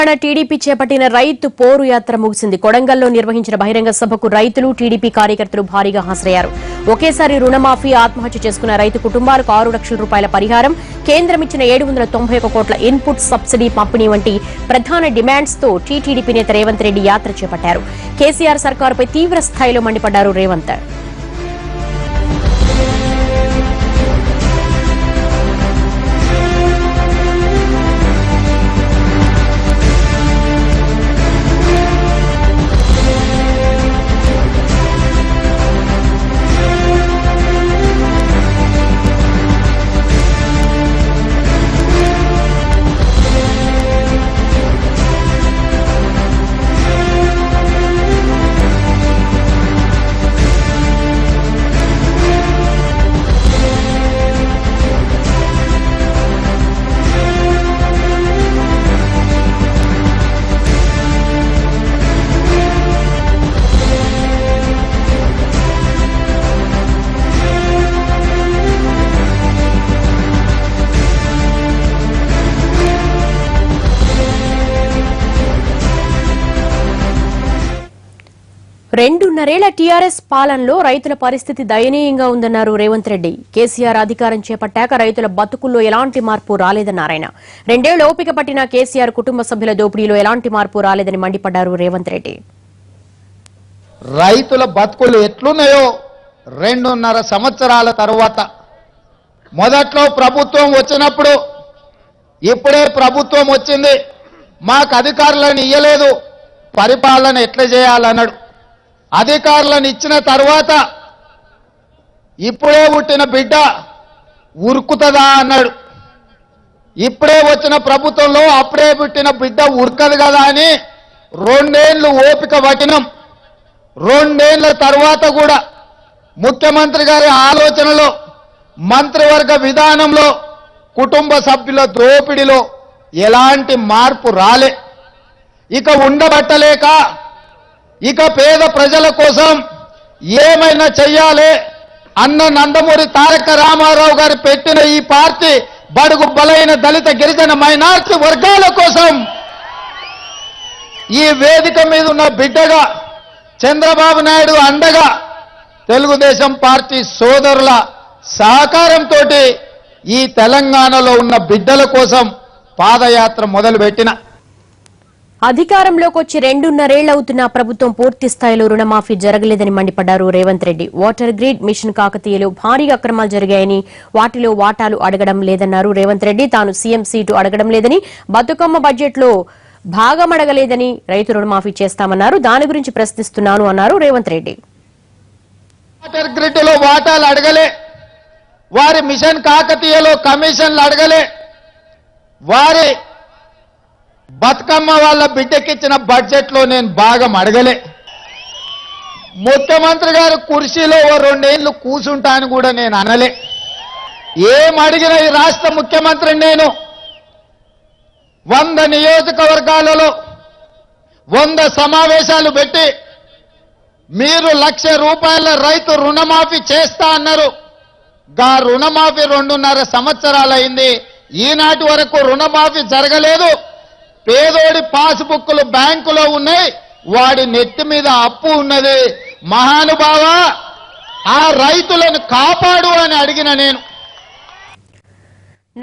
Telangana TDP చేపట్టిన రైతు పోరు యాత్ర ముగిసింది. కొడంగల్లో నిర్వహించిన బహిరంగ సభకు రైతులు, టీడీపీ కార్యకర్తలు భారీగా హాజరయ్యారు. ఒకేసారి రుణమాఫీ, ఆత్మహత్య చేసుకున్న రైతు కుటుంబాలకు 6 లక్షల రూపాయల పరిహారం, కేంద్రం ఇచ్చిన 791 కోట్ల ఇన్పుట్ సబ్సిడీ పంపిణీ వంటి ప్రధాన డిమాండ్స్ తో టీడీపీ నేత రేవంత్ రెడ్డి యాత్ర చేపట్టారు. కేసీఆర్ సర్కారుపై తీవ్ర స్థాయిలో మండిపడ్డారు రేవంత్. రెండున్నరేళ్ల టీఆర్ఎస్ పాలనలో రైతుల పరిస్థితి దయనీయంగా ఉందన్నారు రేవంత్ రెడ్డి. కేసీఆర్ అధికారం చేపట్టాక రైతుల బతుకుల్లో ఎలాంటి మార్పు రాలేదన్నారాయన. 2 ఏళ్లు ఓపిక పట్టిన కేసీఆర్ కుటుంబ సభ్యుల దోపిడీలో ఎలాంటి మార్పు రాలేదని మండిపడ్డారు రేవంత్ రెడ్డి. రైతుల బతుకులు ఎట్లున్నాయో 2.5 సంవత్సరాల తరువాత, మొదట్లో ప్రభుత్వం వచ్చినప్పుడు, ఇప్పుడే ప్రభుత్వం వచ్చింది, మాకు అధికారులను ఇయ్యలేదు, పరిపాలన ఎట్లా చేయాలన్నాడు. అధికారులను ఇచ్చిన తర్వాత ఇప్పుడే పుట్టిన బిడ్డ ఉరుకుతుందా అన్నాడు. ఇప్పుడే వచ్చిన ప్రభుత్వంలో అప్పుడే పుట్టిన బిడ్డ ఉరకదు కదా అని 2 ఏళ్లు ఓపిక పట్టినాం. 2 ఏళ్ల తర్వాత కూడా ముఖ్యమంత్రి గారి ఆలోచనలో, మంత్రివర్గ విధానంలో, కుటుంబ సభ్యుల దోపిడిలో ఎలాంటి మార్పు రాలే. ఇక ఉండబట్టలేక, ఇక పేద ప్రజల కోసం ఏమైనా చెయ్యాలి అన్న నందమూరి తారక రామారావు గారు పెట్టిన ఈ పార్టీ బడుగు బలైన దళిత గిరిజన మైనార్టీ వర్గాల కోసం ఈ వేదిక మీద ఉన్న బిడ్డగా, చంద్రబాబు నాయుడు అండగా, తెలుగుదేశం పార్టీ సోదరుల సహకారంతో ఈ తెలంగాణలో ఉన్న బిడ్డల కోసం పాదయాత్ర మొదలుపెట్టిన. అధికారంలోకి వచ్చి 2.5 ఏళ్లవుతున్న ప్రభుత్వం పూర్తి స్థాయిలో రుణమాఫీ జరగలేదని మండిపడ్డారు Revanth Reddy. Water grid, mission కాకతీయలో భారీ అక్రమాలు జరిగాయని, వాటిలో వాటాలు అడగడం లేదన్నారు రేవంత్ రెడ్డి. తాను సీఎం సీటు అడగడం లేదని, బతుకమ్మ బడ్జెట్లో భాగం అడగలేదని, రైతు రుణమాఫీ చేస్తామన్నారు, దాని గురించి ప్రశ్నిస్తున్నాను అన్నారు రేవంత్ రెడ్డి. వాటర్ గ్రిడ్ లో వాటాలు అడగలే, వారి మిషన్ కాకతీయలో కమిషన్లు అడగలే, వారి బతుకమ్మ వాళ్ళ బిడ్డకిచ్చిన బడ్జెట్ లో నేను భాగం అడగలే. ముఖ్యమంత్రి గారు కుర్చీలో 2 ఏళ్లు కూర్చుంటా అని కూడా నేను అనలే. ఏం అడిగిన ఈ రాష్ట్ర ముఖ్యమంత్రి నేను 100 నియోజకవర్గాలలో 100 సమావేశాలు పెట్టి మీరు 1,00,000 రూపాయల రైతు రుణమాఫీ చేస్తా అన్నారు. గా రుణమాఫీ 2.5 సంవత్సరాలైంది, ఈనాటి వరకు రుణమాఫీ జరగలేదు. పేదోడి పాస్బుక్లు బ్యాంకులో ఉన్నాయి, వాడి నెత్తి మీద అప్పు ఉన్నది. మహానుభావ, ఆ రైతులను కాపాడు అని అడిగిన నేను.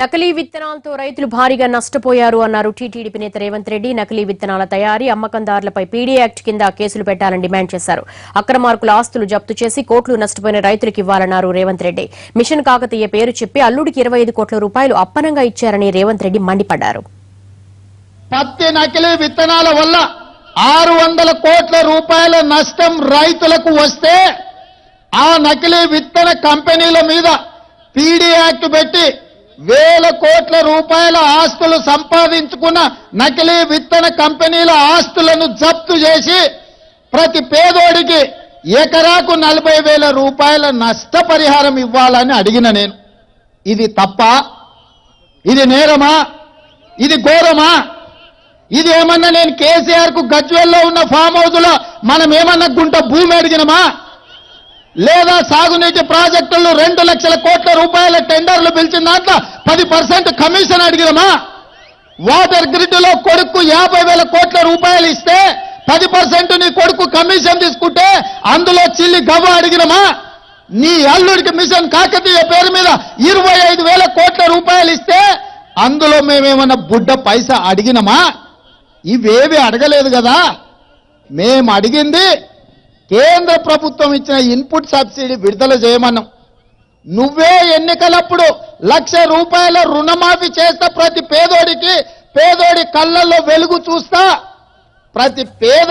నకిలీ విత్తనాలతో రైతులు భారీగా నష్టపోయారు అన్నారు టీడీపీ నేత రేవంత్ రెడ్డి. నకిలీ విత్తనాల తయారీ, అమ్మకందారులపై పీడీ యాక్ట్ కింద కేసులు పెట్టాలని డిమాండ్ చేశారు. అక్రమార్కుల ఆస్తులు జప్తు చేసి కోట్లు నష్టపోయిన రైతులకు ఇవ్వాలన్నారు రేవంత్ రెడ్డి. మిషన్ కాకతీయ పేరు చెప్పి అల్లుడికి 25 కోట్ల రూపాయలు అప్పనంగా ఇచ్చారని రేవంత్ రెడ్డి మండిపడ్డారు. పత్తి నకిలీ విత్తనాల వల్ల 600 కోట్ల రూపాయల నష్టం రైతులకు వస్తే, ఆ నకిలీ విత్తన కంపెనీల మీద పీడీ యాక్ట్ పెట్టి 1000 కోట్ల రూపాయల ఆస్తులు సంపాదించుకున్న నకిలీ విత్తన కంపెనీల ఆస్తులను జప్తు చేసి ప్రతి పేదోడికి ఎకరాకు 40,000 రూపాయల నష్టపరిహారం ఇవ్వాలని అడిగిన నేను. ఇది తప్ప? ఇది నేరమా? ఇది ఘోరమా? ఇది ఏమన్నా నేను కేసీఆర్ కు గజ్వేల్లో ఉన్న ఫామ్ హౌస్ లో మనం ఏమన్నా గుంట భూమి అడిగినమా? లేదా సాగునీటి ప్రాజెక్టులు 2 లక్షల కోట్ల రూపాయల టెండర్లు పిలిచిన దాంట్లో 10% కమిషన్ అడిగినమా? వాటర్ గ్రిడ్ లో కొడుకు 50,000 కోట్ల రూపాయలు ఇస్తే 10% నీ కొడుకు కమిషన్ తీసుకుంటే అందులో చిల్లి గవ్వ అడిగినమా? నీ అల్లుడికి మిషన్ కాకతీయ పేరు మీద 25,000 కోట్ల రూపాయలు ఇస్తే అందులో మేమేమన్నా బుడ్డ పైసా అడిగినమా? ఇవేవి అడగలేదు కదా. మేము అడిగింది కేంద్ర ప్రభుత్వం ఇచ్చిన ఇన్పుట్ సబ్సిడీ విడుదల చేయమన్నాం. నువ్వే ఎన్నికలప్పుడు 1,00,000 రూపాయల రుణమాఫీ చేస్తా, ప్రతి పేదోడి కళ్ళల్లో వెలుగు చూస్తా, ప్రతి పేద